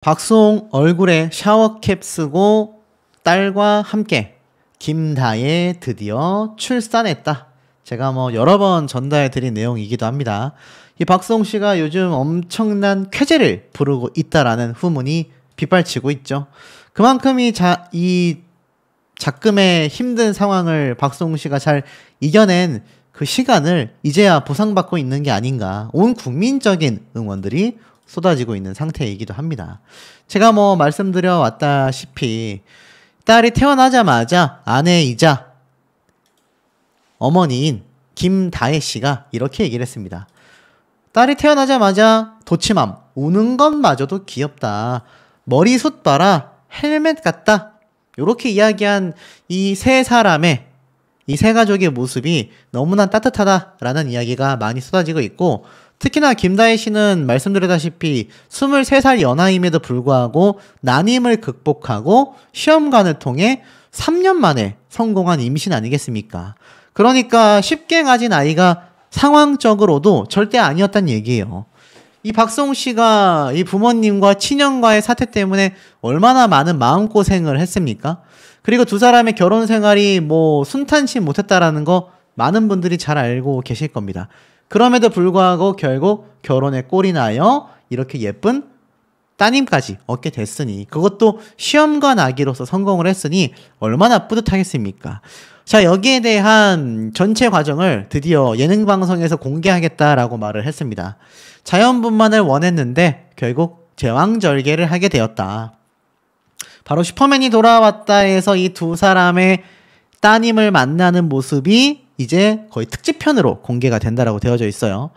박수홍 얼굴에 샤워캡 쓰고 딸과 함께 김다혜 드디어 출산했다. 제가 여러 번 전달해드린 내용이기도 합니다. 이 박수홍 씨가 요즘 엄청난 쾌재를 부르고 있다라는 후문이 빗발치고 있죠. 그만큼 이 작금의 힘든 상황을 박수홍 씨가 잘 이겨낸 그 시간을 이제야 보상받고 있는 게 아닌가. 온 국민적인 응원들이 쏟아지고 있는 상태이기도 합니다. 제가 말씀드려 왔다시피 딸이 태어나자마자 아내이자 어머니인 김다혜 씨가 이렇게 얘기를 했습니다. 딸이 태어나자마자 도치맘, 우는 것마저도 귀엽다. 머리숱 봐라, 헬멧 같다. 이렇게 이야기한 이 세 사람의, 이 세 가족의 모습이 너무나 따뜻하다라는 이야기가 많이 쏟아지고 있고, 특히나 김다혜 씨는 말씀드렸다시피 23살 연하임에도 불구하고 난임을 극복하고 시험관을 통해 3년 만에 성공한 임신 아니겠습니까? 그러니까 쉽게 가진 아이가 상황적으로도 절대 아니었단 얘기예요. 이 박수홍 씨가 이 부모님과 친형과의 사태 때문에 얼마나 많은 마음고생을 했습니까? 그리고 두 사람의 결혼 생활이 순탄치 못했다라는 거 많은 분들이 잘 알고 계실 겁니다. 그럼에도 불구하고 결국 결혼에 꼴이 나요. 이렇게 예쁜 따님까지 얻게 됐으니, 그것도 시험관 아기로서 성공을 했으니 얼마나 뿌듯하겠습니까? 자, 여기에 대한 전체 과정을 드디어 예능방송에서 공개하겠다라고 말을 했습니다. 자연분만을 원했는데 결국 제왕절개를 하게 되었다. 바로 슈퍼맨이 돌아왔다에서 이 두 사람의 따님을 만나는 모습이 이제 거의 특집편으로 공개가 된다라고 되어져 있어요.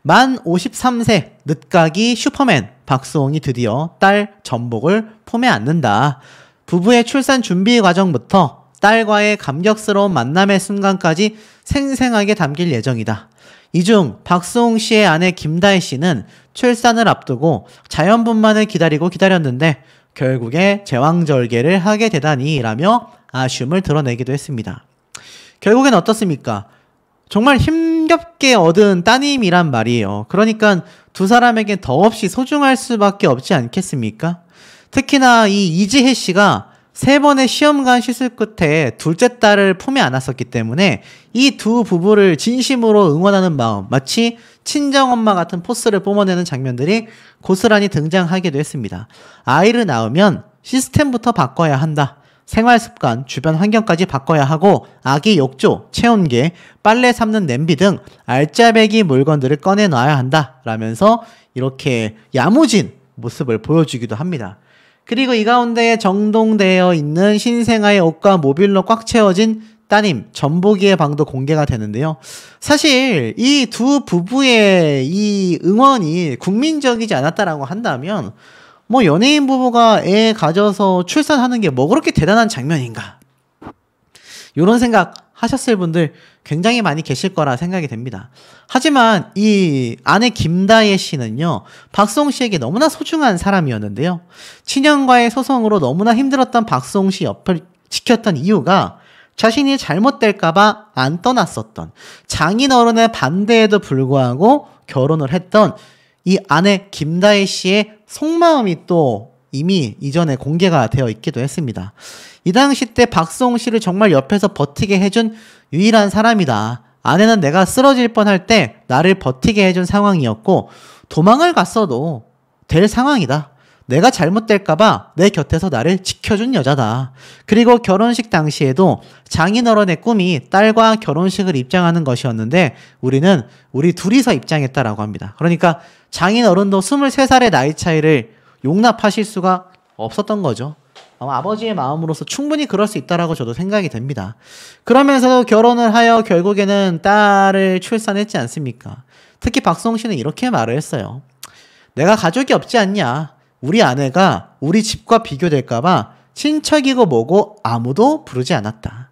만 53세 늦가기 슈퍼맨 박수홍이 드디어 딸 전복을 품에 안는다. 부부의 출산 준비 과정부터 딸과의 감격스러운 만남의 순간까지 생생하게 담길 예정이다. 이 중 박수홍 씨의 아내 김다혜 씨는 출산을 앞두고 자연분만을 기다렸는데 결국에 제왕절개를 하게 되다니 라며 아쉬움을 드러내기도 했습니다. 결국엔 어떻습니까? 정말 힘겹게 얻은 따님이란 말이에요. 그러니까 두 사람에게 더없이 소중할 수밖에 없지 않겠습니까? 특히나 이 이지혜 씨가 3번의 시험관 시술 끝에 둘째 딸을 품에 안았었기 때문에 이 두 부부를 진심으로 응원하는 마음, 마치 친정엄마 같은 포스를 뿜어내는 장면들이 고스란히 등장하기도 했습니다. 아이를 낳으면 시스템부터 바꿔야 한다. 생활습관, 주변 환경까지 바꿔야 하고 아기 욕조, 체온계, 빨래 삶는 냄비 등 알짜배기 물건들을 꺼내놔야 한다 라면서 이렇게 야무진 모습을 보여주기도 합니다. 그리고 이 가운데 정돈되어 있는 신생아의 옷과 모듈로 꽉 채워진 따님 전보기의 방도 공개가 되는데요. 사실 이 두 부부의 이 응원이 국민적이지 않았다라고 한다면 연예인 부부가 애 가져서 출산하는 게 그렇게 대단한 장면인가? 이런 생각 하셨을 분들 굉장히 많이 계실 거라 생각이 됩니다. 하지만 이 아내 김다혜 씨는요, 박수홍 씨에게 너무나 소중한 사람이었는데요. 친형과의 소송으로 너무나 힘들었던 박수홍 씨 옆을 지켰던 이유가 자신이 잘못될까봐 안 떠났었던, 장인어른의 반대에도 불구하고 결혼을 했던 이 아내 김다혜 씨의 속마음이 또 이미 이전에 공개가 되어 있기도 했습니다. 이 당시 때 박수홍 씨를 정말 옆에서 버티게 해준 유일한 사람이다. 아내는 내가 쓰러질 뻔할 때 나를 버티게 해준 상황이었고 도망을 갔어도 될 상황이다. 내가 잘못될까봐 내 곁에서 나를 지켜준 여자다. 그리고 결혼식 당시에도 장인어른의 꿈이 딸과 결혼식을 입장하는 것이었는데 우리 둘이서 입장했다라고 합니다. 그러니까 장인어른도 23살의 나이 차이를 용납하실 수가 없었던 거죠. 아마 아버지의 마음으로서 충분히 그럴 수 있다라고 저도 생각이 됩니다. 그러면서도 결혼을 하여 결국에는 딸을 출산했지 않습니까? 특히 박수홍 씨는 이렇게 말을 했어요. 내가 가족이 없지 않냐. 우리 아내가 우리 집과 비교될까봐 친척이고 뭐고 아무도 부르지 않았다.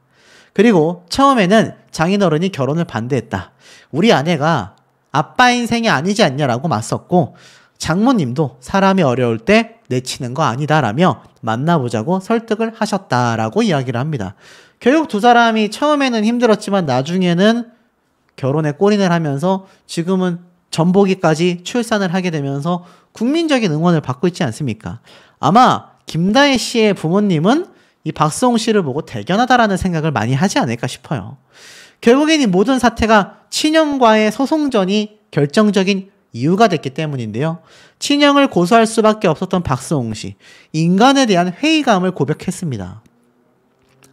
그리고 처음에는 장인어른이 결혼을 반대했다. 우리 아내가 아빠 인생이 아니지 않냐라고 맞섰고 장모님도 사람이 어려울 때 내치는 거 아니다라며 만나보자고 설득을 하셨다라고 이야기를 합니다. 결국 두 사람이 처음에는 힘들었지만 나중에는 결혼에 골인을 하면서 지금은 전보기까지 출산을 하게 되면서 국민적인 응원을 받고 있지 않습니까? 아마 김다혜 씨의 부모님은 이 박수홍 씨를 보고 대견하다라는 생각을 많이 하지 않을까 싶어요. 결국엔 이 모든 사태가 친형과의 소송전이 결정적인 이유가 됐기 때문인데요. 친형을 고소할 수밖에 없었던 박수홍 씨, 인간에 대한 회의감을 고백했습니다.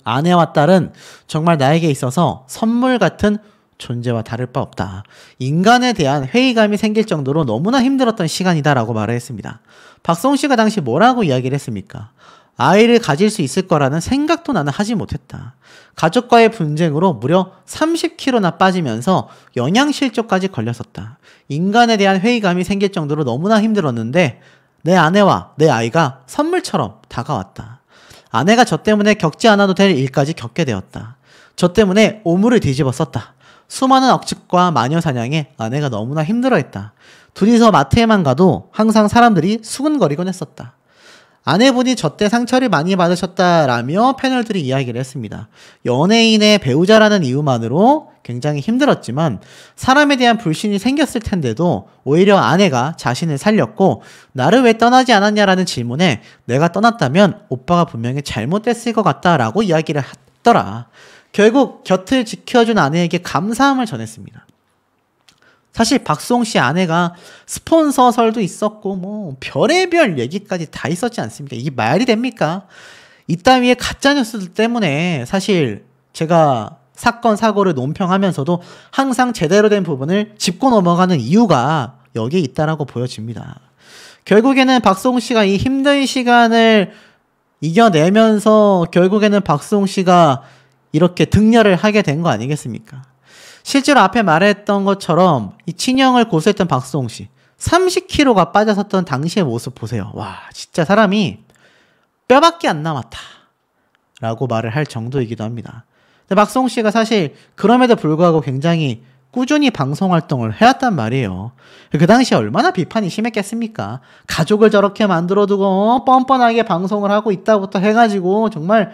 아내와 딸은 정말 나에게 있어서 선물 같은 존재와 다를 바 없다. 인간에 대한 회의감이 생길 정도로 너무나 힘들었던 시간이다라고 말을 했습니다. 박수홍 씨가 당시 뭐라고 이야기를 했습니까? 아이를 가질 수 있을 거라는 생각도 나는 하지 못했다. 가족과의 분쟁으로 무려 30kg나 빠지면서 영양실조까지 걸렸었다. 인간에 대한 회의감이 생길 정도로 너무나 힘들었는데 내 아내와 내 아이가 선물처럼 다가왔다. 아내가 저 때문에 겪지 않아도 될 일까지 겪게 되었다. 저 때문에 오물을 뒤집어 썼다. 수많은 억측과 마녀 사냥에 아내가 너무나 힘들어했다. 둘이서 마트에만 가도 항상 사람들이 수근거리곤 했었다. 아내분이 저 때 상처를 많이 받으셨다라며 패널들이 이야기를 했습니다. 연예인의 배우자라는 이유만으로 굉장히 힘들었지만 사람에 대한 불신이 생겼을 텐데도 오히려 아내가 자신을 살렸고 나를 왜 떠나지 않았냐라는 질문에 내가 떠났다면 오빠가 분명히 잘못됐을 것 같다라고 이야기를 했더라. 결국 곁을 지켜준 아내에게 감사함을 전했습니다. 사실 박수홍 씨 아내가 스폰서설도 있었고 뭐 별의별 얘기까지 다 있었지 않습니까? 이게 말이 됩니까? 이따위의 가짜뉴스 때문에 사실 제가 사건 사고를 논평하면서도 항상 제대로 된 부분을 짚고 넘어가는 이유가 여기에 있다라고 보여집니다. 결국에는 박수홍 씨가 이 힘든 시간을 이겨내면서 결국에는 박수홍 씨가 이렇게 등려를 하게 된 거 아니겠습니까? 실제로 앞에 말했던 것처럼 이 친형을 고소했던 박수홍 씨 30kg가 빠졌었던 당시의 모습 보세요. 와, 진짜 사람이 뼈밖에 안 남았다 라고 말을 할 정도이기도 합니다. 근데 박수홍 씨가 사실 그럼에도 불구하고 굉장히 꾸준히 방송 활동을 해왔단 말이에요. 그 당시에 얼마나 비판이 심했겠습니까? 가족을 저렇게 만들어두고 뻔뻔하게 방송을 하고 있다부터 해가지고 정말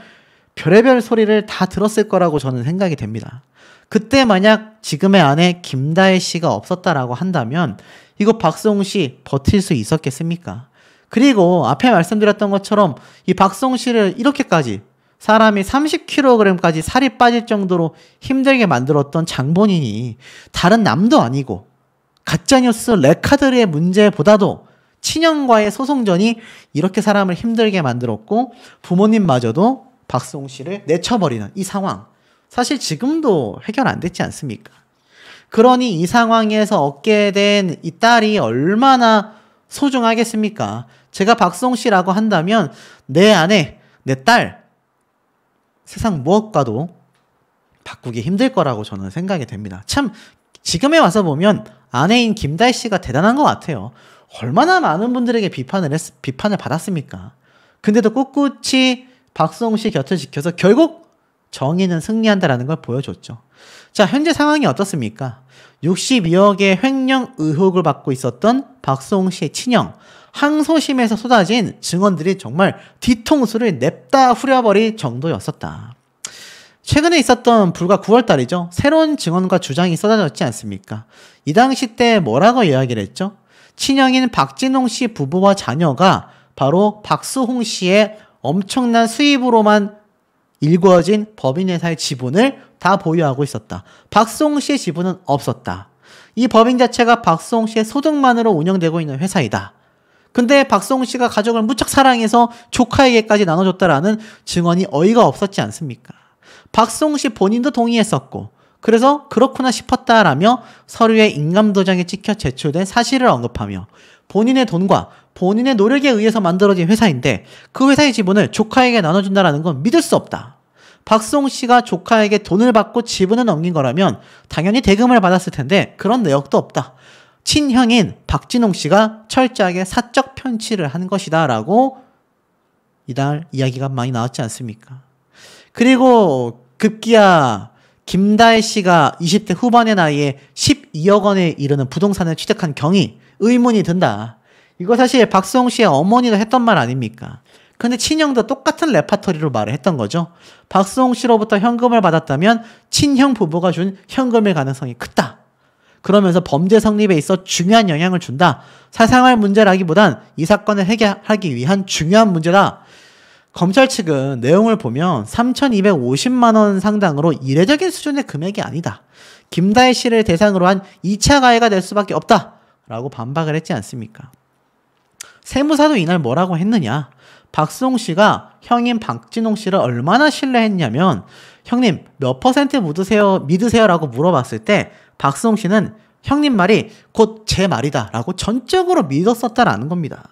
별의별 소리를 다 들었을 거라고 저는 생각이 됩니다. 그때 만약 지금의 아내 김다혜 씨가 없었다라고 한다면 이거 박수홍 씨 버틸 수 있었겠습니까? 그리고 앞에 말씀드렸던 것처럼 이 박수홍 씨를 이렇게까지 사람이 30kg까지 살이 빠질 정도로 힘들게 만들었던 장본인이 다른 남도 아니고 가짜뉴스 레카드의 문제보다도 친형과의 소송전이 이렇게 사람을 힘들게 만들었고 부모님마저도 박수홍 씨를 내쳐버리는 이 상황, 사실 지금도 해결 안 됐지 않습니까? 그러니 이 상황에서 얻게 된 이 딸이 얼마나 소중하겠습니까? 제가 박수홍 씨라고 한다면 내 아내, 내 딸 세상 무엇과도 바꾸기 힘들 거라고 저는 생각이 됩니다. 참 지금에 와서 보면 아내인 김다혜 씨가 대단한 것 같아요. 얼마나 많은 분들에게 비판을 받았습니까? 근데도 꿋꿋이 박수홍 씨 곁을 지켜서 결국 정의는 승리한다라는 걸 보여줬죠. 자, 현재 상황이 어떻습니까? 62억의 횡령 의혹을 받고 있었던 박수홍 씨의 친형, 항소심에서 쏟아진 증언들이 정말 뒤통수를 냅다 후려버릴 정도였었다. 최근에 있었던 불과 9월달이죠. 새로운 증언과 주장이 쏟아졌지 않습니까? 이 당시 때 뭐라고 이야기를 했죠? 친형인 박진홍 씨 부부와 자녀가 바로 박수홍 씨의 엄청난 수입으로만 일구어진 법인회사의 지분을 다 보유하고 있었다. 박수홍 씨의 지분은 없었다. 이 법인 자체가 박수홍 씨의 소득만으로 운영되고 있는 회사이다. 근데 박수홍 씨가 가족을 무척 사랑해서 조카에게까지 나눠줬다라는 증언이 어이가 없었지 않습니까? 박수홍 씨 본인도 동의했었고 그래서 그렇구나 싶었다라며 서류에 인감도장에 찍혀 제출된 사실을 언급하며 본인의 돈과 본인의 노력에 의해서 만들어진 회사인데 그 회사의 지분을 조카에게 나눠준다라는 건 믿을 수 없다. 박수홍 씨가 조카에게 돈을 받고 지분을 넘긴 거라면 당연히 대금을 받았을 텐데 그런 내역도 없다. 친형인 박진홍 씨가 철저하게 사적 편취를 한 것이다 라고 이날 이야기가 많이 나왔지 않습니까? 그리고 급기야 김다혜 씨가 20대 후반의 나이에 12억 원에 이르는 부동산을 취득한 경위 의문이 든다. 이거 사실 박수홍 씨의 어머니도 했던 말 아닙니까? 근데 친형도 똑같은 레파토리로 말을 했던 거죠. 박수홍 씨로부터 현금을 받았다면 친형 부부가 준 현금일 가능성이 크다. 그러면서 범죄 성립에 있어 중요한 영향을 준다. 사상할 문제라기보단 이 사건을 해결하기 위한 중요한 문제다. 검찰 측은 내용을 보면 3,250만 원 상당으로 이례적인 수준의 금액이 아니다. 김다혜 씨를 대상으로 한 2차 가해가 될 수밖에 없다. 라고 반박을 했지 않습니까? 세무사도 이날 뭐라고 했느냐? 박수홍 씨가 형인 박진홍 씨를 얼마나 신뢰했냐면 형님 몇 퍼센트 믿으세요? 라고 물어봤을 때 박수홍 씨는 형님 말이 곧 제 말이다 라고 전적으로 믿었었다라는 겁니다.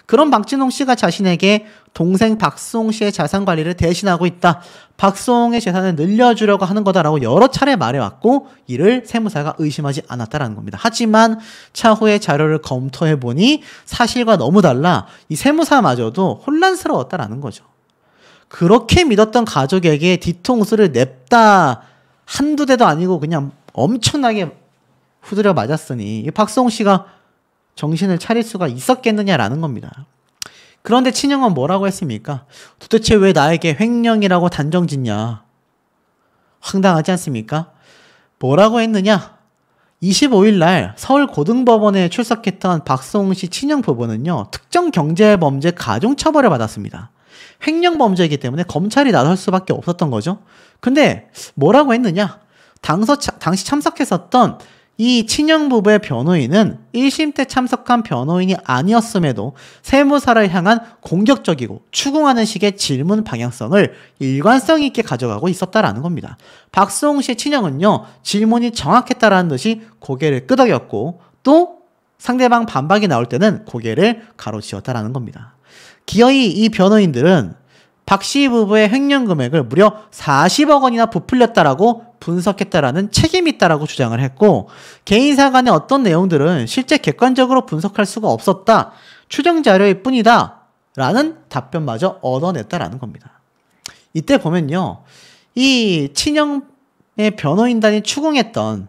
그런 박진홍 씨가 자신에게 동생 박수홍 씨의 자산 관리를 대신하고 있다. 박수홍의 재산을 늘려주려고 하는 거다라고 여러 차례 말해왔고 이를 세무사가 의심하지 않았다라는 겁니다. 하지만 차후에 자료를 검토해보니 사실과 너무 달라 이 세무사마저도 혼란스러웠다라는 거죠. 그렇게 믿었던 가족에게 뒤통수를 냅다 한두 대도 아니고 그냥 엄청나게 후드려 맞았으니 이 박수홍 씨가 정신을 차릴 수가 있었겠느냐라는 겁니다. 그런데 친형은 뭐라고 했습니까? 도대체 왜 나에게 횡령이라고 단정짓냐? 황당하지 않습니까? 뭐라고 했느냐? 25일 날 서울고등법원에 출석했던 박수홍 씨 친형 부부는요. 특정 경제범죄 가중처벌을 받았습니다. 횡령범죄이기 때문에 검찰이 나설 수밖에 없었던 거죠. 근데 뭐라고 했느냐? 당시 참석했었던 이 친형 부부의 변호인은 1심 때 참석한 변호인이 아니었음에도 세무사를 향한 공격적이고 추궁하는 식의 질문 방향성을 일관성 있게 가져가고 있었다라는 겁니다. 박수홍 씨의 친형은요, 질문이 정확했다라는 듯이 고개를 끄덕였고 또 상대방 반박이 나올 때는 고개를 가로지었다라는 겁니다. 기어이 이 변호인들은 박 씨 부부의 횡령 금액을 무려 40억 원이나 부풀렸다라고 분석했다라는 책임이 있다라고 주장을 했고 개인사 간의 어떤 내용들은 실제 객관적으로 분석할 수가 없었다. 추정 자료일 뿐이다. 라는 답변마저 얻어냈다라는 겁니다. 이때 보면요. 이 친형의 변호인단이 추궁했던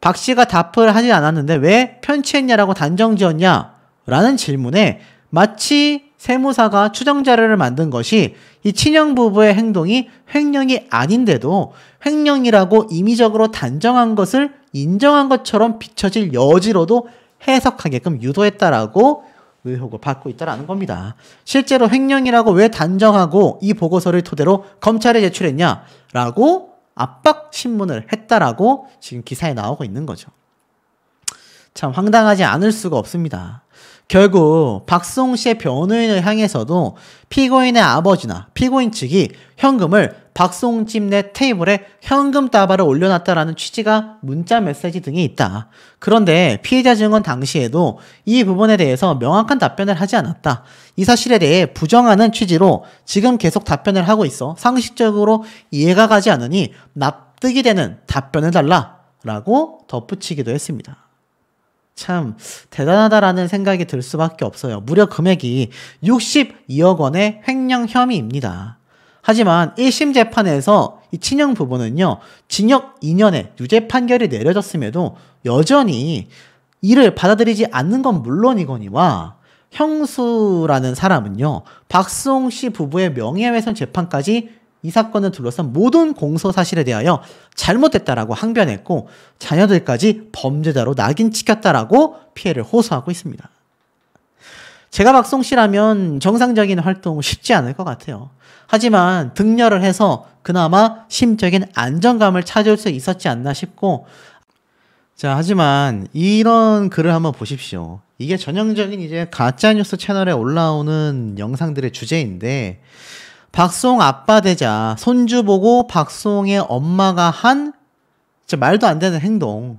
박 씨가 답을 하지 않았는데 왜 편취했냐라고 단정지었냐? 라는 질문에 마치 세무사가 추정자료를 만든 것이 이 친형 부부의 행동이 횡령이 아닌데도 횡령이라고 임의적으로 단정한 것을 인정한 것처럼 비춰질 여지로도 해석하게끔 유도했다라고 의혹을 받고 있다라는 겁니다. 실제로 횡령이라고 왜 단정하고 이 보고서를 토대로 검찰에 제출했냐라고 압박 신문을 했다라고 지금 기사에 나오고 있는 거죠. 참 황당하지 않을 수가 없습니다. 결국 박수홍 씨의 변호인을 향해서도 피고인의 아버지나 피고인 측이 현금을 박수홍 집 내 테이블에 현금 다발을 올려놨다라는 취지가 문자 메시지 등이 있다. 그런데 피해자 증언 당시에도 이 부분에 대해서 명확한 답변을 하지 않았다. 이 사실에 대해 부정하는 취지로 지금 계속 답변을 하고 있어 상식적으로 이해가 가지 않으니 납득이 되는 답변을 달라라고 덧붙이기도 했습니다. 참 대단하다라는 생각이 들 수밖에 없어요. 무려 금액이 62억 원의 횡령 혐의입니다. 하지만 1심 재판에서 이 친형 부부는요. 징역 2년의 유죄 판결이 내려졌음에도 여전히 이를 받아들이지 않는 건 물론이거니와 형수라는 사람은요. 박수홍 씨 부부의 명예훼손 재판까지 이 사건을 둘러싼 모든 공소 사실에 대하여 잘못됐다라고 항변했고 자녀들까지 범죄자로 낙인 찍혔다라고 피해를 호소하고 있습니다. 제가 박수홍 씨라면 정상적인 활동 쉽지 않을 것 같아요. 하지만 등려를 해서 그나마 심적인 안정감을 찾을 수 있었지 않나 싶고 자 하지만 이런 글을 한번 보십시오. 이게 전형적인 이제 가짜뉴스 채널에 올라오는 영상들의 주제인데 박수홍 아빠 되자 손주 보고 박수홍의 엄마가 한 진짜 말도 안 되는 행동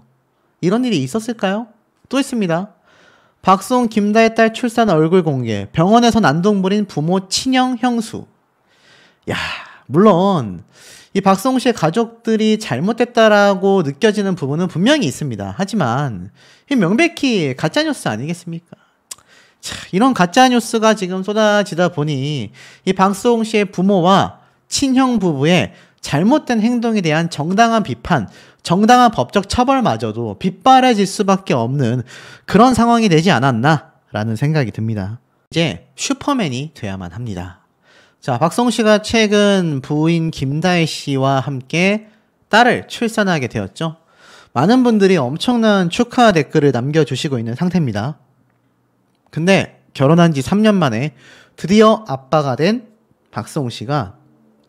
이런 일이 있었을까요? 또 있습니다. 박수홍 김다혜 딸 출산 얼굴 공개 병원에서 난동 부린 부모 친형 형수. 야 물론 이 박수홍 씨의 가족들이 잘못됐다라고 느껴지는 부분은 분명히 있습니다. 하지만 이 명백히 가짜뉴스 아니겠습니까? 자, 이런 가짜뉴스가 지금 쏟아지다 보니 이 박수홍 씨의 부모와 친형 부부의 잘못된 행동에 대한 정당한 비판, 정당한 법적 처벌마저도 빗바라질 수밖에 없는 그런 상황이 되지 않았나라는 생각이 듭니다. 이제 슈퍼맨이 돼야만 합니다. 자, 박수홍 씨가 최근 부인 김다혜 씨와 함께 딸을 출산하게 되었죠. 많은 분들이 엄청난 축하 댓글을 남겨주시고 있는 상태입니다. 근데 결혼한 지 3년 만에 드디어 아빠가 된 박수홍 씨가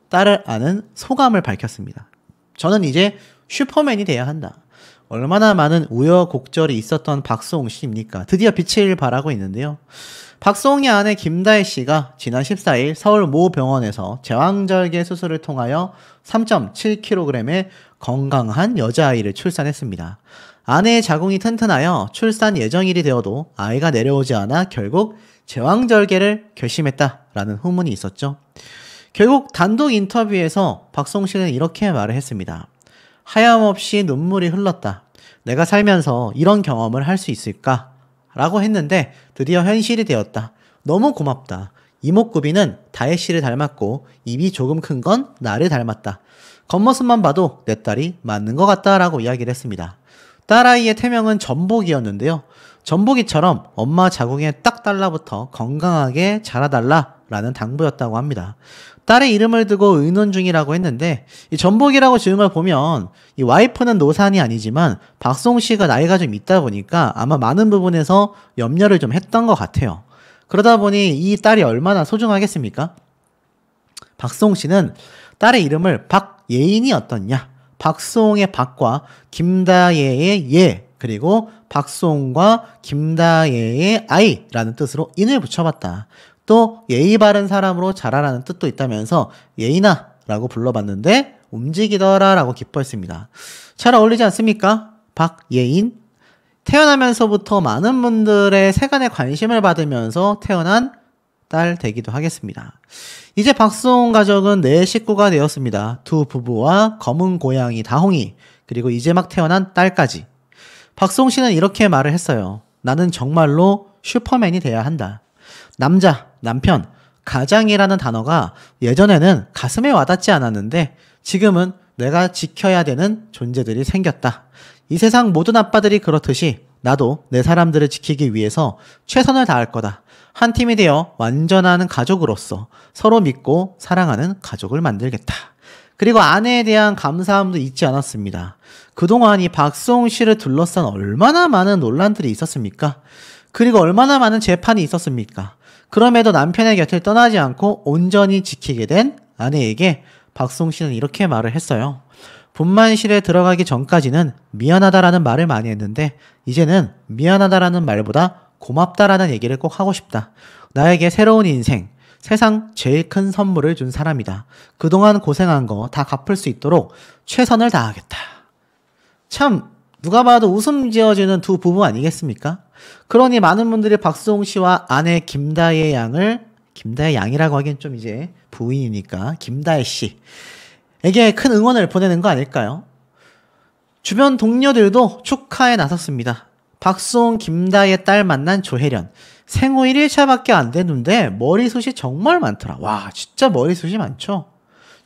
딸을 아는 소감을 밝혔습니다. 저는 이제 슈퍼맨이 돼야 한다. 얼마나 많은 우여곡절이 있었던 박수홍 씨입니까? 드디어 빛을 발하고 있는데요. 박수홍의 아내 김다혜 씨가 지난 14일 서울 모 병원에서 제왕절개 수술을 통하여 3.7kg의 건강한 여자아이를 출산했습니다. 아내의 자궁이 튼튼하여 출산 예정일이 되어도 아이가 내려오지 않아 결국 제왕절개를 결심했다라는 후문이 있었죠. 결국 단독 인터뷰에서 박수홍 씨는 이렇게 말을 했습니다. 하염없이 눈물이 흘렀다. 내가 살면서 이런 경험을 할 수 있을까? 라고 했는데 드디어 현실이 되었다. 너무 고맙다. 이목구비는 다혜 씨를 닮았고 입이 조금 큰 건 나를 닮았다. 겉모습만 봐도 내 딸이 맞는 것 같다라고 이야기를 했습니다. 딸아이의 태명은 전복이었는데요. 전복이처럼 엄마 자궁에 딱 달라붙어 건강하게 자라달라라는 당부였다고 합니다. 딸의 이름을 두고 의논 중이라고 했는데 이 전복이라고 지은 걸 보면 이 와이프는 노산이 아니지만 박수홍 씨가 나이가 좀 있다 보니까 아마 많은 부분에서 염려를 좀 했던 것 같아요. 그러다 보니 이 딸이 얼마나 소중하겠습니까? 박수홍 씨는 딸의 이름을 박예인이었더냐, 박수홍의 박과 김다혜의 예, 그리고 박수홍과 김다혜의 아이라는 뜻으로 인을 붙여봤다. 또 예의 바른 사람으로 자라라는 뜻도 있다면서 예인아 라고 불러봤는데 움직이더라 라고 기뻐했습니다. 잘 어울리지 않습니까? 박예인. 태어나면서부터 많은 분들의 세간의 관심을 받으면서 태어난 딸 되기도 하겠습니다. 이제 박수홍 가족은 4식구가 되었습니다. 2 부부와 검은 고양이 다홍이, 그리고 이제 막 태어난 딸까지. 박수홍 씨는 이렇게 말을 했어요. 나는 정말로 슈퍼맨이 돼야 한다. 남자, 남편, 가장이라는 단어가 예전에는 가슴에 와닿지 않았는데 지금은 내가 지켜야 되는 존재들이 생겼다. 이 세상 모든 아빠들이 그렇듯이 나도 내 사람들을 지키기 위해서 최선을 다할 거다. 한 팀이 되어 완전한 가족으로서 서로 믿고 사랑하는 가족을 만들겠다. 그리고 아내에 대한 감사함도 잊지 않았습니다. 그동안 이 박수홍 씨를 둘러싼 얼마나 많은 논란들이 있었습니까? 그리고 얼마나 많은 재판이 있었습니까? 그럼에도 남편의 곁을 떠나지 않고 온전히 지키게 된 아내에게 박수홍 씨는 이렇게 말을 했어요. 분만실에 들어가기 전까지는 미안하다라는 말을 많이 했는데 이제는 미안하다라는 말보다 고맙다라는 얘기를 꼭 하고 싶다. 나에게 새로운 인생, 세상 제일 큰 선물을 준 사람이다. 그동안 고생한 거 다 갚을 수 있도록 최선을 다하겠다. 참 누가 봐도 웃음 지어주는 2 부부 아니겠습니까? 그러니 많은 분들이 박수홍 씨와 아내 김다혜 양을, 김다혜 양이라고 하기엔 좀 이제 부인이니까 김다혜 씨에게 큰 응원을 보내는 거 아닐까요? 주변 동료들도 축하에 나섰습니다. 박수홍, 김다혜의 딸 만난 조혜련. 생후 1일차밖에 안 됐는데 머리숱이 정말 많더라. 와, 진짜 머리숱이 많죠?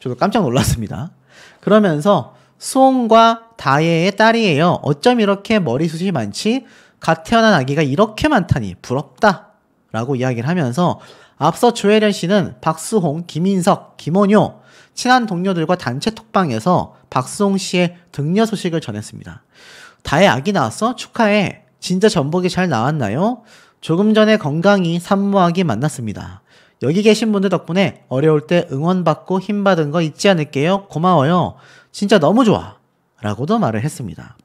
저도 깜짝 놀랐습니다. 그러면서 수홍과 다혜의 딸이에요. 어쩜 이렇게 머리숱이 많지? 갓 태어난 아기가 이렇게 많다니 부럽다 라고 이야기를 하면서 앞서 조혜련 씨는 박수홍, 김인석, 김원효 친한 동료들과 단체 톡방에서 박수홍 씨의 등려 소식을 전했습니다. 다혜 아기 나왔어? 축하해. 진짜 전복이 잘 나왔나요? 조금 전에 건강히 산모아기 만났습니다. 여기 계신 분들 덕분에 어려울 때 응원받고 힘받은 거 잊지 않을게요. 고마워요. 진짜 너무 좋아. 라고도 말을 했습니다.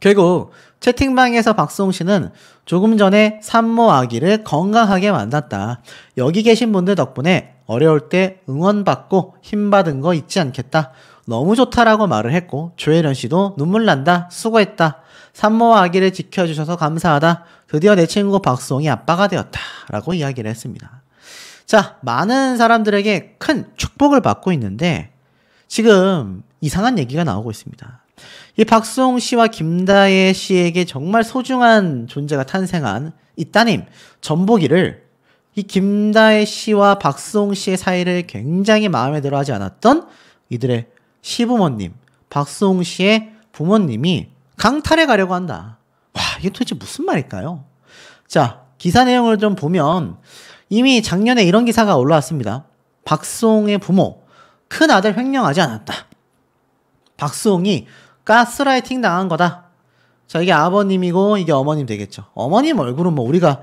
결국 채팅방에서 박수홍 씨는 조금 전에 산모 아기를 건강하게 만났다. 여기 계신 분들 덕분에 어려울 때 응원받고 힘받은 거 잊지 않겠다. 너무 좋다라고 말을 했고 조혜련 씨도 눈물 난다. 수고했다. 산모와 아기를 지켜주셔서 감사하다. 드디어 내 친구 박수홍이 아빠가 되었다. 라고 이야기를 했습니다. 자, 많은 사람들에게 큰 축복을 받고 있는데 지금 이상한 얘기가 나오고 있습니다. 이 박수홍 씨와 김다혜 씨에게 정말 소중한 존재가 탄생한 이 따님 전복이를 이 김다혜 씨와 박수홍 씨의 사이를 굉장히 마음에 들어 하지 않았던 이들의 시부모님, 박수홍 씨의 부모님이 강탈해 가려고 한다. 와, 이게 도대체 무슨 말일까요? 자, 기사 내용을 좀 보면 이미 작년에 이런 기사가 올라왔습니다. 박수홍의 부모, 큰 아들 횡령하지 않았다. 박수홍이 가스라이팅 당한 거다. 자, 이게 아버님이고 이게 어머님 되겠죠. 어머님 얼굴은 뭐 우리가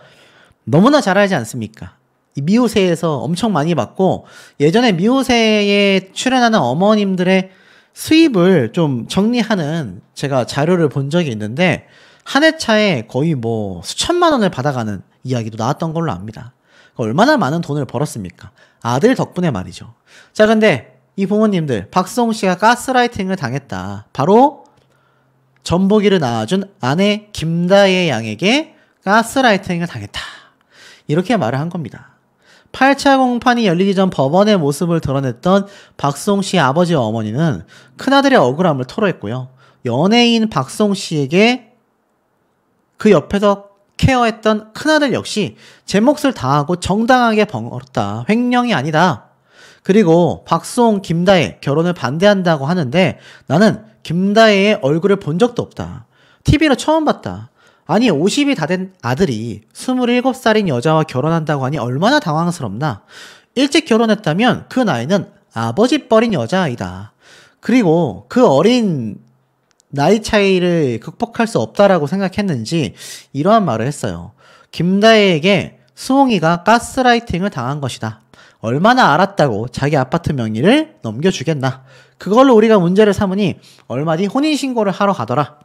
너무나 잘 알지 않습니까? 이 미우새에서 엄청 많이 봤고, 예전에 미우새에 출연하는 어머님들의 수입을 좀 정리하는 제가 자료를 본 적이 있는데, 한 해차에 거의 뭐 수천만 원을 받아가는 이야기도 나왔던 걸로 압니다. 얼마나 많은 돈을 벌었습니까? 아들 덕분에 말이죠. 자, 근데 이 부모님들, 박수홍 씨가 가스라이팅을 당했다. 바로 전보기를 낳아준 아내 김다혜 양에게 가스라이팅을 당했다. 이렇게 말을 한 겁니다. 8차 공판이 열리기 전 법원의 모습을 드러냈던 박수홍 씨의 아버지와 어머니는 큰아들의 억울함을 토로했고요. 연예인 박수홍 씨에게 그 옆에서 케어했던 큰아들 역시 제 몫을 다하고 정당하게 벌었다. 횡령이 아니다. 그리고 박수홍, 김다혜 결혼을 반대한다고 하는데 나는 김다혜의 얼굴을 본 적도 없다. TV로 처음 봤다. 아니 50이 다 된 아들이 27살인 여자와 결혼한다고 하니 얼마나 당황스럽나. 일찍 결혼했다면 그 나이는 아버지 뻘인 여자아이다. 그리고 그 어린 나이 차이를 극복할 수 없다라고 생각했는지 이러한 말을 했어요. 김다혜에게 수홍이가 가스라이팅을 당한 것이다. 얼마나 알았다고 자기 아파트 명의를 넘겨주겠나. 그걸로 우리가 문제를 삼으니 얼마 뒤 혼인신고를 하러 가더라.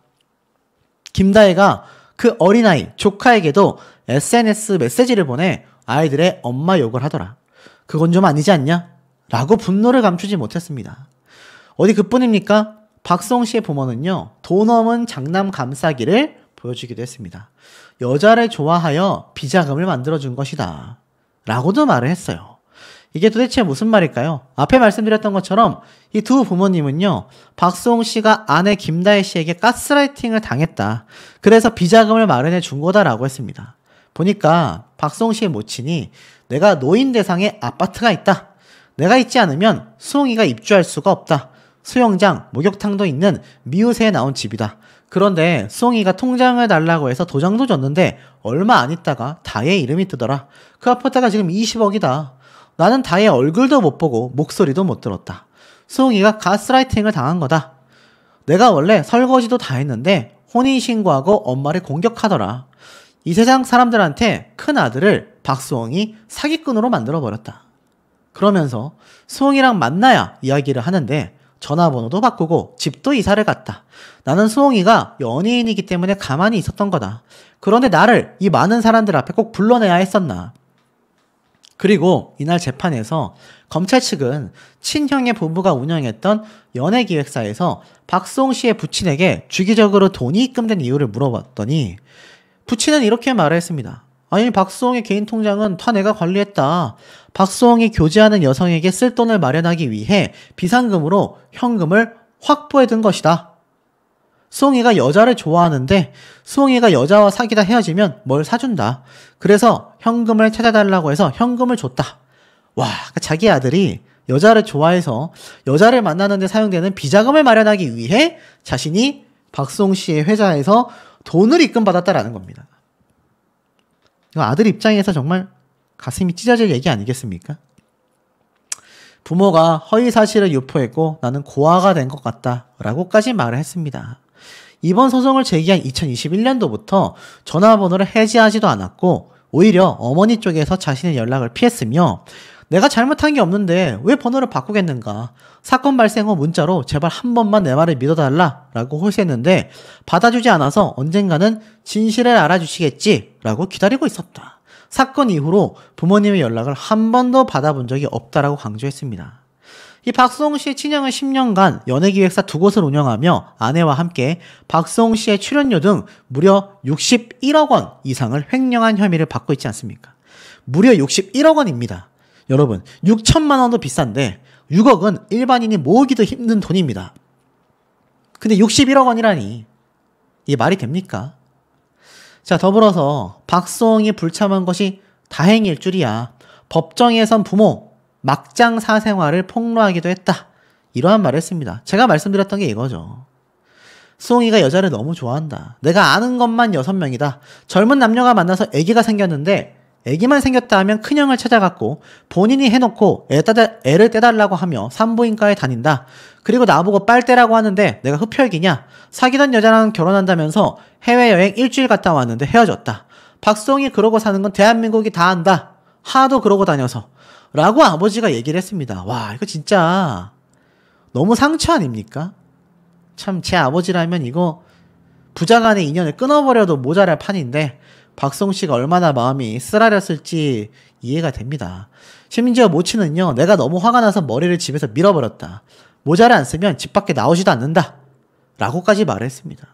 김다혜가 그 어린아이 조카에게도 SNS 메시지를 보내 아이들의 엄마 욕을 하더라. 그건 좀 아니지 않냐? 라고 분노를 감추지 못했습니다. 어디 그뿐입니까? 박수홍 씨의 부모는요, 돈 없는 장남 감싸기를 보여주기도 했습니다. 여자를 좋아하여 비자금을 만들어준 것이다. 라고도 말을 했어요. 이게 도대체 무슨 말일까요? 앞에 말씀드렸던 것처럼 이 두 부모님은요, 박수홍 씨가 아내 김다혜 씨에게 가스라이팅을 당했다. 그래서 비자금을 마련해 준 거다라고 했습니다. 보니까 박수홍 씨의 모친이 내가 노인 대상의 아파트가 있다. 내가 있지 않으면 수홍이가 입주할 수가 없다. 수영장, 목욕탕도 있는 미우새에 나온 집이다. 그런데 수홍이가 통장을 달라고 해서 도장도 줬는데 얼마 안 있다가 다혜 이름이 뜨더라. 그 아파트가 지금 20억이다. 나는 다혜 얼굴도 못 보고 목소리도 못 들었다. 수홍이가 가스라이팅을 당한 거다. 내가 원래 설거지도 다 했는데 혼인신고하고 엄마를 공격하더라. 이 세상 사람들한테 큰 아들을 박수홍이 사기꾼으로 만들어버렸다. 그러면서 수홍이랑 만나야 이야기를 하는데 전화번호도 바꾸고 집도 이사를 갔다. 나는 수홍이가 연예인이기 때문에 가만히 있었던 거다. 그런데 나를 이 많은 사람들 앞에 꼭 불러내야 했었나. 그리고 이날 재판에서 검찰 측은 친형의 부부가 운영했던 연예기획사에서 박수홍 씨의 부친에게 주기적으로 돈이 입금된 이유를 물어봤더니 부친은 이렇게 말을 했습니다. 아니 박수홍의 개인 통장은 다 내가 관리했다. 박수홍이 교제하는 여성에게 쓸 돈을 마련하기 위해 비상금으로 현금을 확보해둔 것이다. 수홍이가 여자를 좋아하는데 수홍이가 여자와 사귀다 헤어지면 뭘 사준다. 그래서 현금을 찾아달라고 해서 현금을 줬다. 와, 자기 아들이 여자를 좋아해서 여자를 만나는 데 사용되는 비자금을 마련하기 위해 자신이 박수홍 씨의 회사에서 돈을 입금받았다라는 겁니다. 이거 아들 입장에서 정말 가슴이 찢어질 얘기 아니겠습니까? 부모가 허위 사실을 유포했고 나는 고아가 된 것 같다 라고까지 말을 했습니다. 이번 소송을 제기한 2021년도부터 전화번호를 해지하지도 않았고 오히려 어머니 쪽에서 자신의 연락을 피했으며 내가 잘못한 게 없는데 왜 번호를 바꾸겠는가. 사건 발생 후 문자로 제발 한 번만 내 말을 믿어달라 라고 호소했는데 받아주지 않아서 언젠가는 진실을 알아주시겠지 라고 기다리고 있었다. 사건 이후로 부모님의 연락을 한 번도 받아본 적이 없다라고 강조했습니다. 이 박수홍 씨의 친형은 10년간 연예기획사 2곳을 운영하며 아내와 함께 박수홍 씨의 출연료 등 무려 61억 원 이상을 횡령한 혐의를 받고 있지 않습니까? 무려 61억 원입니다. 여러분 6천만 원도 비싼데 6억은 일반인이 모으기도 힘든 돈입니다. 근데 61억 원이라니 이게 말이 됩니까? 자, 더불어서 박수홍이 불참한 것이 다행일 줄이야. 법정에선 부모 막장 사생활을 폭로하기도 했다. 이러한 말을 했습니다. 제가 말씀드렸던 게 이거죠. 수홍이가 여자를 너무 좋아한다. 내가 아는 것만 6명이다. 젊은 남녀가 만나서 아기가 생겼는데 아기만 생겼다 하면 큰형을 찾아갔고 본인이 해놓고 애를 떼달라고 하며 산부인과에 다닌다. 그리고 나보고 빨대라고 하는데 내가 흡혈귀냐? 사귀던 여자랑 결혼한다면서 해외여행 일주일 갔다 왔는데 헤어졌다. 박송이 그러고 사는 건 대한민국이 다 안다. 하도 그러고 다녀서. 라고 아버지가 얘기를 했습니다. 와, 이거 진짜 너무 상처 아닙니까? 참 제 아버지라면 이거 부자 간의 인연을 끊어버려도 모자랄 판인데 박송 씨가 얼마나 마음이 쓰라렸을지 이해가 됩니다. 심지어 모친은요, 내가 너무 화가 나서 머리를 집에서 밀어버렸다. 모자를 안 쓰면 집 밖에 나오지도 않는다. 라고까지 말을 했습니다.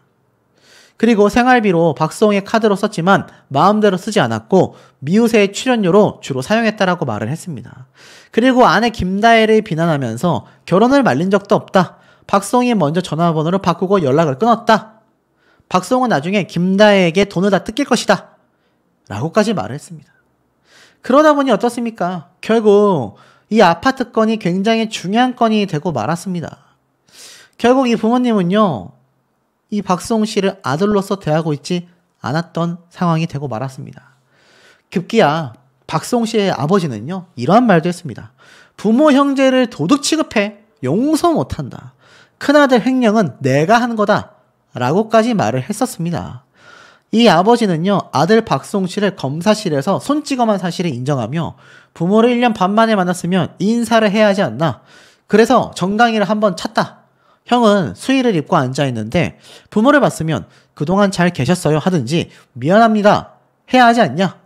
그리고 생활비로 박송의 카드로 썼지만 마음대로 쓰지 않았고 미우새의 출연료로 주로 사용했다라고 말을 했습니다. 그리고 아내 김다혜를 비난하면서 결혼을 말린 적도 없다. 박송이 먼저 전화번호를 바꾸고 연락을 끊었다. 박송은 나중에 김다혜에게 돈을 다 뜯길 것이다. 라고까지 말을 했습니다. 그러다 보니 어떻습니까? 결국 이 아파트 건이 굉장히 중요한 건이 되고 말았습니다. 결국 이 부모님은요, 이 박송 씨를 아들로서 대하고 있지 않았던 상황이 되고 말았습니다. 급기야 박송 씨의 아버지는요, 이러한 말도 했습니다. 부모 형제를 도둑 취급해 용서 못한다. 큰아들 횡령은 내가 한 거다. 라고까지 말을 했었습니다. 이 아버지는요, 아들 박송 씨를 검사실에서 손찌검한 사실을 인정하며 부모를 1년 반 만에 만났으면 인사를 해야 하지 않나. 그래서 정강이를 한번 찾다. 형은 수의를 입고 앉아있는데 부모를 봤으면 그동안 잘 계셨어요 하든지 미안합니다 해야 하지 않냐.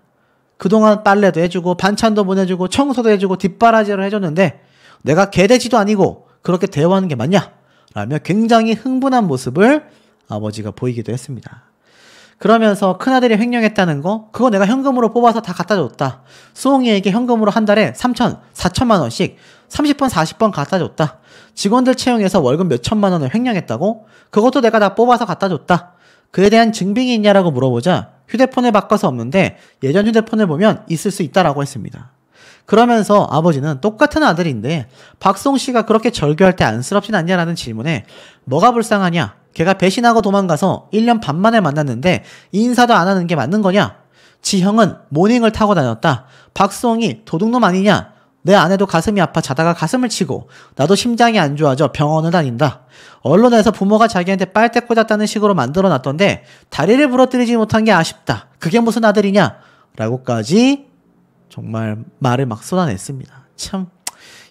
그동안 빨래도 해주고 반찬도 보내주고 청소도 해주고 뒷바라지를 해줬는데 내가 개돼지도 아니고 그렇게 대우하는 게 맞냐? 라며 굉장히 흥분한 모습을 아버지가 보이기도 했습니다. 그러면서 큰아들이 횡령했다는 거, 그거 내가 현금으로 뽑아서 다 갖다 줬다. 수홍이에게 현금으로 한 달에 3천, 4천만 원씩 30번, 40번 갖다 줬다. 직원들 채용해서 월급 몇 천만 원을 횡령했다고? 그것도 내가 다 뽑아서 갖다 줬다. 그에 대한 증빙이 있냐라고 물어보자 휴대폰을 바꿔서 없는데 예전 휴대폰을 보면 있을 수 있다라고 했습니다. 그러면서 아버지는 똑같은 아들인데 박송 씨가 그렇게 절교할 때 안쓰럽진 않냐라는 질문에 뭐가 불쌍하냐? 걔가 배신하고 도망가서 1년 반 만에 만났는데 인사도 안 하는 게 맞는 거냐? 지 형은 모닝을 타고 다녔다. 박송이 도둑놈 아니냐? 내 아내도 가슴이 아파 자다가 가슴을 치고 나도 심장이 안 좋아져 병원을 다닌다. 언론에서 부모가 자기한테 빨대 꽂았다는 식으로 만들어놨던데 다리를 부러뜨리지 못한 게 아쉽다. 그게 무슨 아들이냐? 라고까지 정말 말을 막 쏟아냈습니다. 참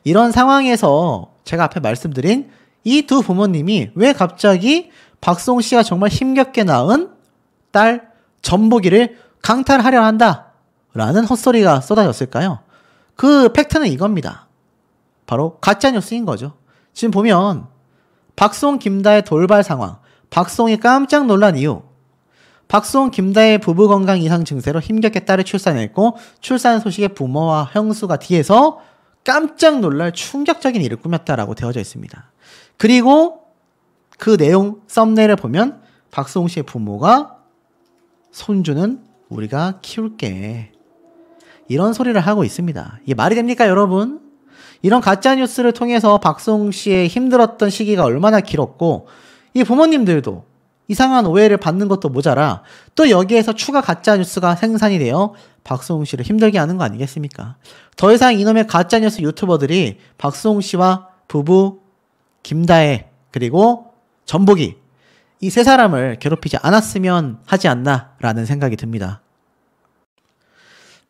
이런 상황에서 제가 앞에 말씀드린 이 두 부모님이 왜 갑자기 박송 씨가 정말 힘겹게 낳은 딸 전보기를 강탈하려 한다 라는 헛소리가 쏟아졌을까요? 그 팩트는 이겁니다. 바로 가짜뉴스인 거죠. 지금 보면 박송 김다혜 돌발 상황, 박송이 깜짝 놀란 이유, 박송 김다혜 부부 건강 이상 증세로 힘겹게 딸을 출산했고 출산 소식에 부모와 형수가 뒤에서 깜짝 놀랄 충격적인 일을 꾸몄다라고 되어져 있습니다. 그리고 그 내용 썸네일을 보면 박송 씨의 부모가 손주는 우리가 키울게 이런 소리를 하고 있습니다. 이게 말이 됩니까 여러분? 이런 가짜뉴스를 통해서 박송 씨의 힘들었던 시기가 얼마나 길었고 이 부모님들도 이상한 오해를 받는 것도 모자라 또 여기에서 추가 가짜뉴스가 생산이 되어 박송 씨를 힘들게 하는 거 아니겠습니까? 더 이상 이놈의 가짜뉴스 유튜버들이 박송 씨와 부부 김다혜 그리고 전복이 이 세 사람을 괴롭히지 않았으면 하지 않나 라는 생각이 듭니다.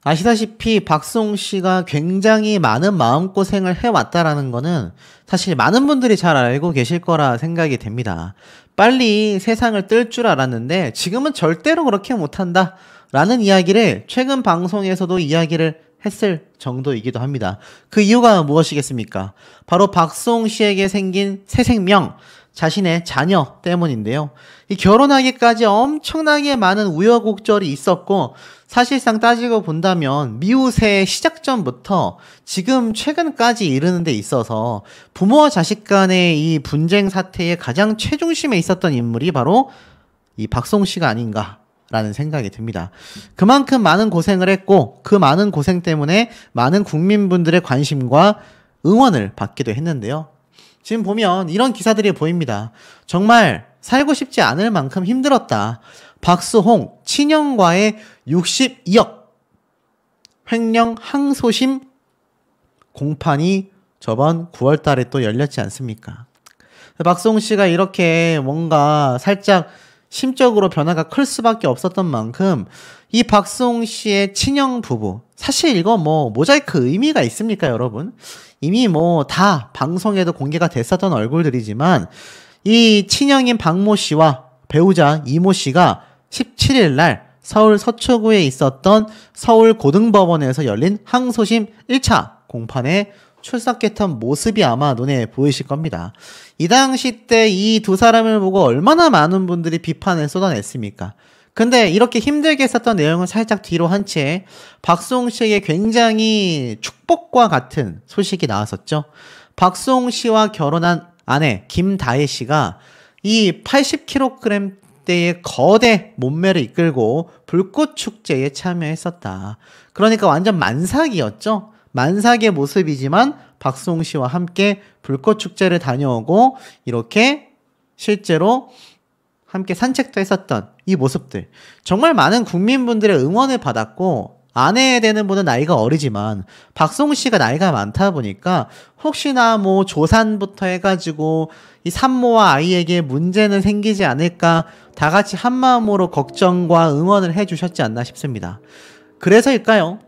아시다시피 박송 씨가 굉장히 많은 마음고생을 해왔다라는 거는 사실 많은 분들이 잘 알고 계실 거라 생각이 됩니다. 빨리 세상을 뜰 줄 알았는데 지금은 절대로 그렇게 못한다 라는 이야기를 최근 방송에서도 이야기를 했을 정도이기도 합니다. 그 이유가 무엇이겠습니까? 바로 박송 씨에게 생긴 새 생명, 자신의 자녀 때문인데요. 이 결혼하기까지 엄청나게 많은 우여곡절이 있었고 사실상 따지고 본다면 미우새의 시작전부터 지금 최근까지 이르는 데 있어서 부모와 자식 간의 이 분쟁 사태의 가장 최중심에 있었던 인물이 바로 이 박송 씨가 아닌가 라는 생각이 듭니다. 그만큼 많은 고생을 했고 그 많은 고생 때문에 많은 국민분들의 관심과 응원을 받기도 했는데요. 지금 보면 이런 기사들이 보입니다. 정말 살고 싶지 않을 만큼 힘들었다. 박수홍 친형과의 62억 횡령 항소심 공판이 저번 9월 달에 또 열렸지 않습니까? 박수홍 씨가 이렇게 뭔가 살짝 심적으로 변화가 클 수밖에 없었던 만큼 이 박수홍 씨의 친형 부부, 사실 이거 뭐 모자이크 의미가 있습니까, 여러분? 이미 뭐 다 방송에도 공개가 됐었던 얼굴들이지만 이 친형인 박모 씨와 배우자 이모 씨가 17일 날 서울 서초구에 있었던 서울고등법원에서 열린 항소심 1차 공판에 출석했던 모습이 아마 눈에 보이실 겁니다. 이 당시 때 이 두 사람을 보고 얼마나 많은 분들이 비판을 쏟아냈습니까? 근데 이렇게 힘들게 썼던 내용을 살짝 뒤로 한 채 박수홍 씨에게 굉장히 축복과 같은 소식이 나왔었죠. 박수홍 씨와 결혼한 아내 김다혜 씨가 이 80kg대의 거대 몸매를 이끌고 불꽃 축제에 참여했었다. 그러니까 완전 만삭이었죠. 만삭의 모습이지만 박수홍 씨와 함께 불꽃 축제를 다녀오고 이렇게 실제로 함께 산책도 했었던 이 모습들, 정말 많은 국민분들의 응원을 받았고, 아내에 되는 분은 나이가 어리지만 박수홍 씨가 나이가 많다 보니까 혹시나 뭐 조산부터 해가지고 이 산모와 아이에게 문제는 생기지 않을까 다 같이 한마음으로 걱정과 응원을 해주셨지 않나 싶습니다. 그래서일까요?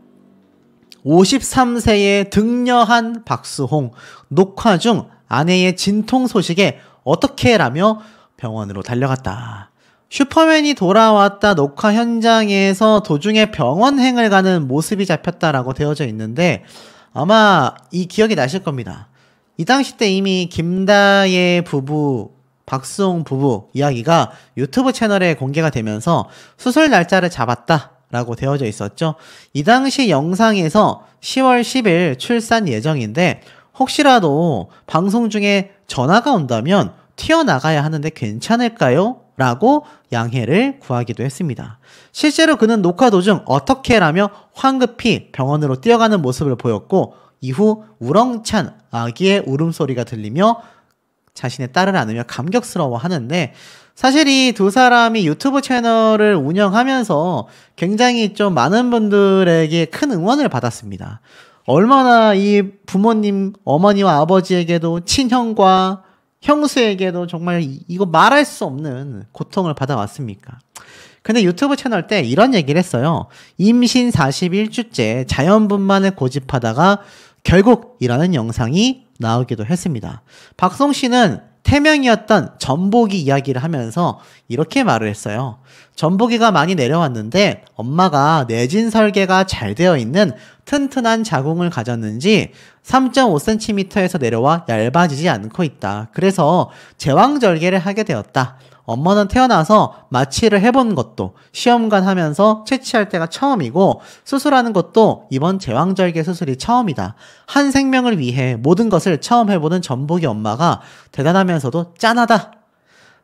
53세에 등려한 박수홍, 녹화 중 아내의 진통 소식에 어떻게 라며 병원으로 달려갔다. 슈퍼맨이 돌아왔다 녹화 현장에서 도중에 병원행을 가는 모습이 잡혔다라고 되어져 있는데 아마 이 기억이 나실 겁니다. 이 당시 때 이미 김다혜 부부, 박수홍 부부 이야기가 유튜브 채널에 공개가 되면서 수술 날짜를 잡았다라고 되어져 있었죠. 이 당시 영상에서 10월 10일 출산 예정인데 혹시라도 방송 중에 전화가 온다면 튀어나가야 하는데 괜찮을까요? 라고 양해를 구하기도 했습니다. 실제로 그는 녹화 도중 어떻게 라며 황급히 병원으로 뛰어가는 모습을 보였고 이후 우렁찬 아기의 울음소리가 들리며 자신의 딸을 안으며 감격스러워 하는데 사실 이 두 사람이 유튜브 채널을 운영하면서 굉장히 좀 많은 분들에게 큰 응원을 받았습니다. 얼마나 이 부모님, 어머니와 아버지에게도 친형과 형수에게도 정말 이거 말할 수 없는 고통을 받아왔습니까? 근데 유튜브 채널 때 이런 얘기를 했어요. 임신 41주째 자연분만을 고집하다가 결국이라는 영상이 나오기도 했습니다. 박수홍 씨는 태명이었던 전복이 이야기를 하면서 이렇게 말을 했어요. 전복이가 많이 내려왔는데 엄마가 내진 설계가 잘 되어 있는 튼튼한 자궁을 가졌는지 3.5cm에서 내려와 얇아지지 않고 있다. 그래서 제왕절개를 하게 되었다. 엄마는 태어나서 마취를 해본 것도 시험관 하면서 채취할 때가 처음이고 수술하는 것도 이번 제왕절개 수술이 처음이다. 한 생명을 위해 모든 것을 처음 해보는 전복이 엄마가 대단하면서도 짠하다.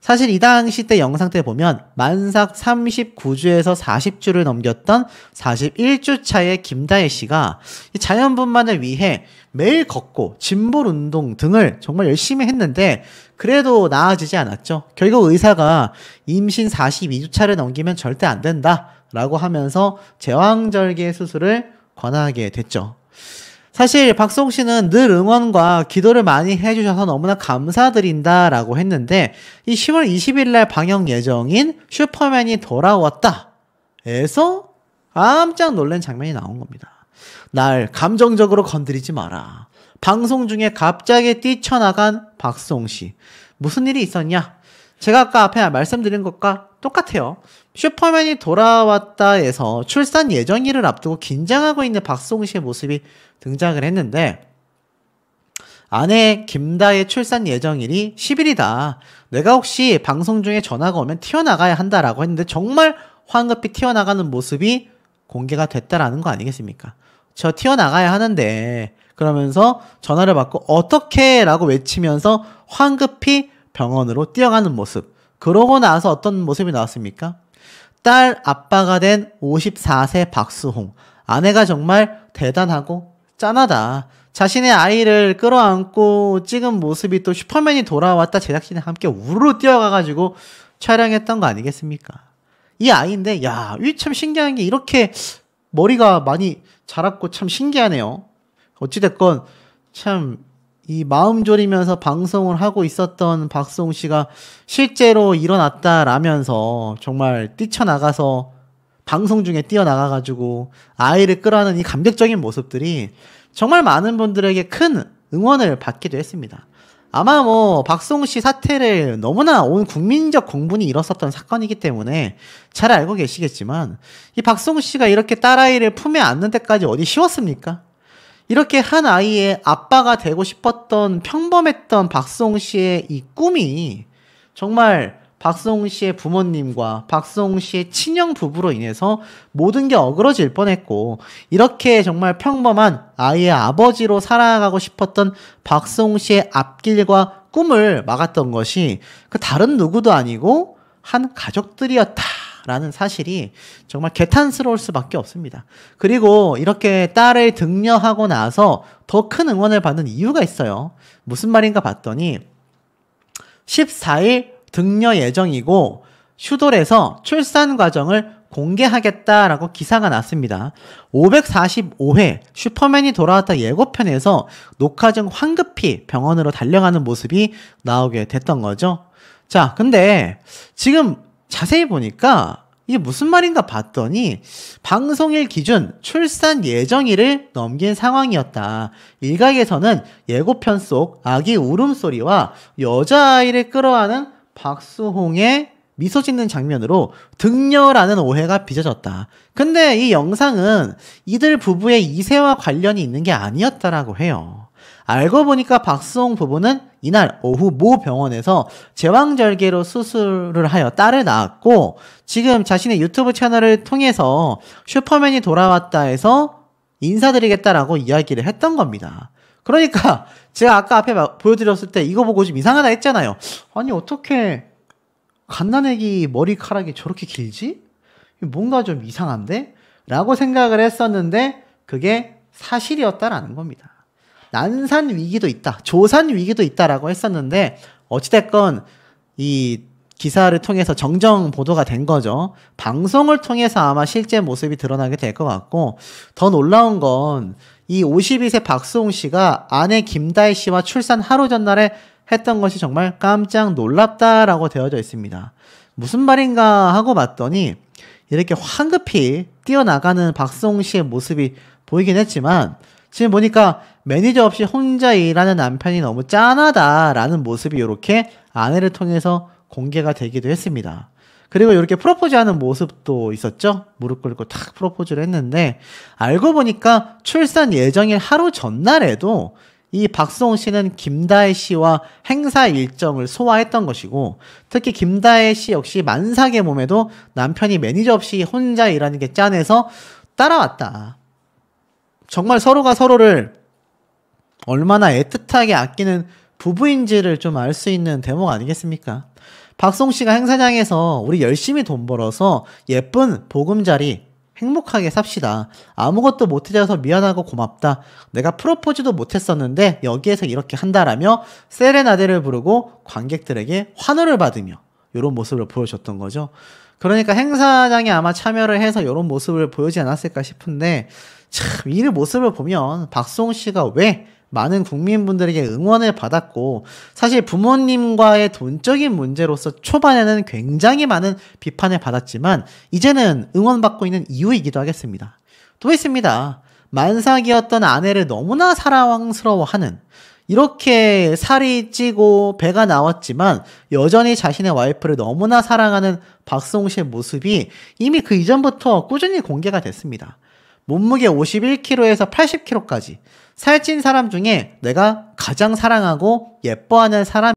사실 이 당시 때 영상 때 보면 만삭 39주에서 40주를 넘겼던 41주 차의 김다혜 씨가 자연분만을 위해 매일 걷고 짐볼 운동 등을 정말 열심히 했는데 그래도 나아지지 않았죠. 결국 의사가 임신 42주 차를 넘기면 절대 안 된다 라고 하면서 제왕절개 수술을 권하게 됐죠. 사실 박수홍 씨는 늘 응원과 기도를 많이 해주셔서 너무나 감사드린다라고 했는데 이 10월 20일 날 방영 예정인 슈퍼맨이 돌아왔다 에서 깜짝 놀란 장면이 나온 겁니다. 날 감정적으로 건드리지 마라. 방송 중에 갑자기 뛰쳐나간 박수홍 씨. 무슨 일이 있었냐? 제가 아까 앞에 말씀드린 것과 똑같아요. 슈퍼맨이 돌아왔다에서 출산 예정일을 앞두고 긴장하고 있는 박수홍 씨의 모습이 등장을 했는데 아내 김다의 출산 예정일이 10일이다. 내가 혹시 방송 중에 전화가 오면 튀어나가야 한다라고 했는데 정말 황급히 튀어나가는 모습이 공개가 됐다라는 거 아니겠습니까? 저 튀어나가야 하는데 그러면서 전화를 받고 어떻게 라고 외치면서 황급히 병원으로 뛰어가는 모습. 그러고 나서 어떤 모습이 나왔습니까? 딸 아빠가 된 54세 박수홍. 아내가 정말 대단하고 짠하다. 자신의 아이를 끌어안고 찍은 모습이 또 슈퍼맨이 돌아왔다 제작진이 함께 우르르 뛰어가가지고 촬영했던 거 아니겠습니까? 이 아이인데 야, 이 참 신기한 게 이렇게 머리가 많이 자랐고 참 신기하네요. 어찌됐건 참 이 마음 졸이면서 방송을 하고 있었던 박수홍 씨가 실제로 일어났다라면서 정말 뛰쳐나가서 방송 중에 뛰어나가가지고 아이를 끌어안는 이 감격적인 모습들이 정말 많은 분들에게 큰 응원을 받기도 했습니다. 아마 뭐 박수홍 씨 사태를 너무나 온 국민적 공분이 일었었던 사건이기 때문에 잘 알고 계시겠지만 이 박수홍 씨가 이렇게 딸아이를 품에 안는 데까지 어디 쉬웠습니까? 이렇게 한 아이의 아빠가 되고 싶었던 평범했던 박수홍 씨의 이 꿈이 정말 박수홍 씨의 부모님과 박수홍 씨의 친형 부부로 인해서 모든 게 어그러질 뻔했고, 이렇게 정말 평범한 아이의 아버지로 살아가고 싶었던 박수홍 씨의 앞길과 꿈을 막았던 것이 그 다른 누구도 아니고 한 가족들이었다라는 사실이 정말 개탄스러울 수밖에 없습니다. 그리고 이렇게 딸을 등려하고 나서 더 큰 응원을 받는 이유가 있어요. 무슨 말인가 봤더니 14일 등려 예정이고 슈돌에서 출산 과정을 공개하겠다라고 기사가 났습니다. 545회 슈퍼맨이 돌아왔다 예고편에서 녹화 중 황급히 병원으로 달려가는 모습이 나오게 됐던 거죠. 자, 근데 지금 자세히 보니까 이게 무슨 말인가 봤더니 방송일 기준 출산 예정일을 넘긴 상황이었다. 일각에서는 예고편 속 아기 울음소리와 여자아이를 끌어안은 박수홍의 미소 짓는 장면으로 등려라는 오해가 빚어졌다. 근데 이 영상은 이들 부부의 이세와 관련이 있는 게 아니었다라고 해요. 알고 보니까 박수홍 부부는 이날 오후 모 병원에서 제왕절개로 수술을 하여 딸을 낳았고, 지금 자신의 유튜브 채널을 통해서 슈퍼맨이 돌아왔다 해서 인사드리겠다라고 이야기를 했던 겁니다. 그러니까 제가 아까 앞에 보여드렸을 때 이거 보고 좀 이상하다 했잖아요. 아니 어떻게 갓난아기 머리카락이 저렇게 길지? 뭔가 좀 이상한데? 라고 생각을 했었는데 그게 사실이었다라는 겁니다. 난산 위기도 있다, 조산 위기도 있다라고 했었는데 어찌됐건 이 기사를 통해서 정정 보도가 된 거죠. 방송을 통해서 아마 실제 모습이 드러나게 될 것 같고, 더 놀라운 건 이 52세 박수홍 씨가 아내 김다혜 씨와 출산 하루 전날에 했던 것이 정말 깜짝 놀랍다라고 되어져 있습니다. 무슨 말인가 하고 봤더니 이렇게 황급히 뛰어나가는 박수홍 씨의 모습이 보이긴 했지만 지금 보니까 매니저 없이 혼자 일하는 남편이 너무 짠하다라는 모습이 이렇게 아내를 통해서 공개가 되기도 했습니다. 그리고 이렇게 프로포즈하는 모습도 있었죠. 무릎 꿇고 탁 프로포즈를 했는데 알고 보니까 출산 예정일 하루 전날에도 이 박수홍 씨는 김다혜 씨와 행사 일정을 소화했던 것이고, 특히 김다혜 씨 역시 만삭의 몸에도 남편이 매니저 없이 혼자 일하는 게 짠해서 따라왔다. 정말 서로가 서로를 얼마나 애틋하게 아끼는 부부인지를 좀 알 수 있는 대목 아니겠습니까? 박수홍 씨가 행사장에서 우리 열심히 돈 벌어서 예쁜 보금자리 행복하게 삽시다. 아무것도 못해줘서 미안하고 고맙다. 내가 프로포즈도 못했었는데 여기에서 이렇게 한다라며 세레나데를 부르고 관객들에게 환호를 받으며 이런 모습을 보여줬던 거죠. 그러니까 행사장에 아마 참여를 해서 이런 모습을 보여주지 않았을까 싶은데, 참 이 모습을 보면 박수홍 씨가 왜 많은 국민분들에게 응원을 받았고, 사실 부모님과의 돈적인 문제로서 초반에는 굉장히 많은 비판을 받았지만 이제는 응원받고 있는 이유이기도 하겠습니다. 또 있습니다. 만삭이었던 아내를 너무나 사랑스러워하는, 이렇게 살이 찌고 배가 나왔지만 여전히 자신의 와이프를 너무나 사랑하는 박수홍 씨의 모습이 이미 그 이전부터 꾸준히 공개가 됐습니다. 몸무게 51kg에서 80kg까지 살찐 사람 중에 내가 가장 사랑하고 예뻐하는 사람